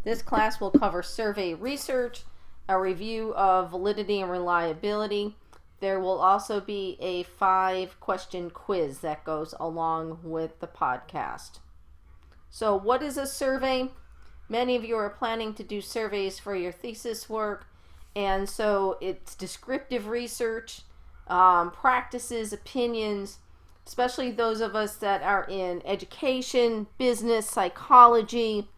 This class will cover survey research, a review of validity and reliability. There will also be a 5-question quiz that goes along with the podcast. So what is a survey? Many of you are planning to do surveys for your thesis work, and so it's descriptive research, practices, opinions, especially those of us that are in education, business, psychology.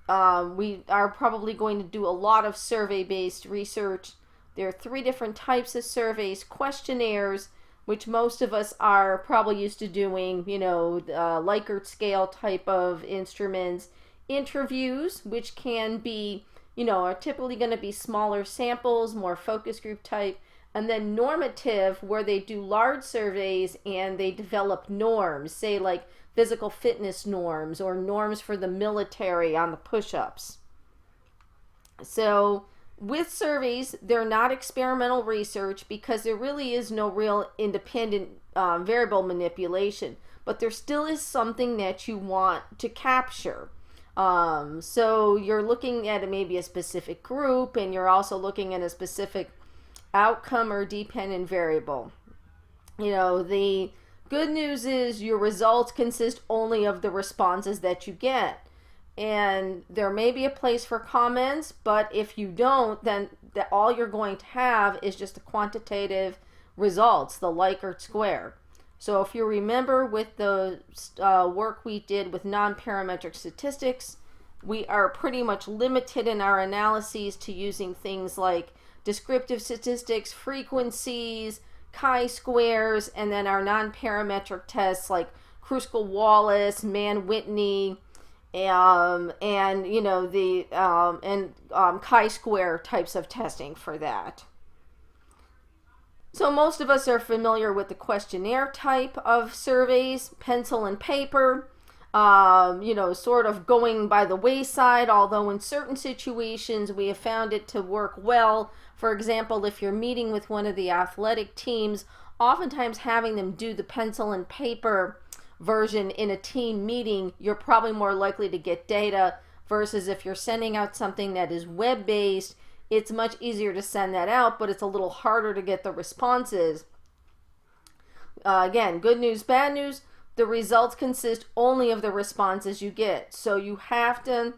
We are probably going to do a lot of survey-based research. There are 3 different types of surveys: questionnaires, which most of us are probably used to doing, Likert scale type of instruments; interviews, which can be, are typically going to be smaller samples, more focus group type; and then normative, where they do large surveys and they develop norms, say like physical fitness norms or norms for the military on the push-ups. So with surveys, they're not experimental research because there really is no real independent variable manipulation, but there still is something that you want to capture. So you're looking at maybe a specific group, and you're also looking at a specific outcome or dependent variable. The good news is your results consist only of the responses that you get. And there may be a place for comments, but if you don't, then all you're going to have is just the quantitative results, the Likert square. So if you remember with the work we did with non-parametric statistics, we are pretty much limited in our analyses to using things like descriptive statistics, frequencies, chi-squares, and then our non-parametric tests like Kruskal-Wallis, Mann-Whitney, and chi-square types of testing for that. So most of us are familiar with the questionnaire type of surveys, pencil and paper, sort of going by the wayside, although in certain situations we have found it to work well. For example, if you're meeting with one of the athletic teams, oftentimes having them do the pencil and paper version in a team meeting, you're probably more likely to get data, versus if you're sending out something that is web-based, it's much easier to send that out, but it's a little harder to get the responses. Again, good news, bad news, the results consist only of the responses you get. So you have to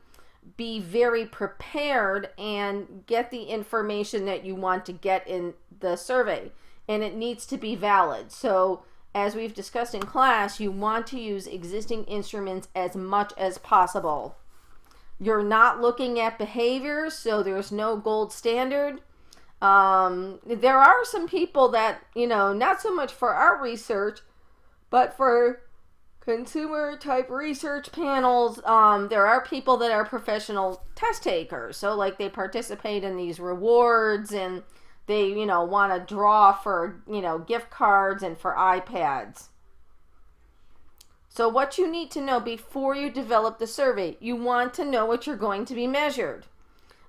be very prepared and get the information that you want to get in the survey, and it needs to be valid. So as we've discussed in class, you want to use existing instruments as much as possible. You're not looking at behaviors, so there's no gold standard. There are some people that, not so much for our research, but for consumer type research panels, there are people that are professional test takers. So like they participate in these rewards, and they, want to draw for, gift cards and for iPads. So what you need to know before you develop the survey, you want to know what you're going to be measured.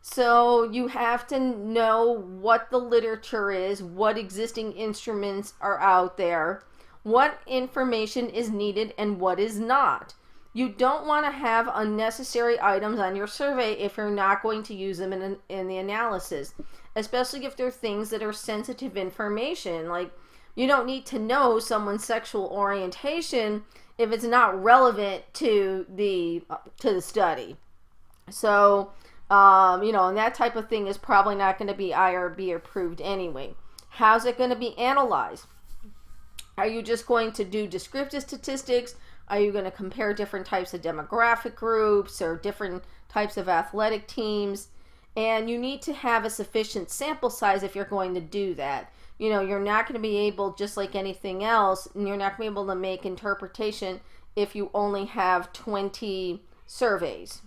So you have to know what the literature is, what existing instruments are out there, what information is needed and what is not. You don't want to have unnecessary items on your survey if you're not going to use them in the analysis, especially if they're things that are sensitive information. Like, you don't need to know someone's sexual orientation if it's not relevant to the study. So, and that type of thing is probably not going to be IRB approved anyway. How's it going to be analyzed? Are you just going to do descriptive statistics? Are you going to compare different types of demographic groups or different types of athletic teams? And you need to have a sufficient sample size if you're going to do that. You're not going to be able, just like anything else, you're not going to be able to make interpretation if you only have 20 surveys.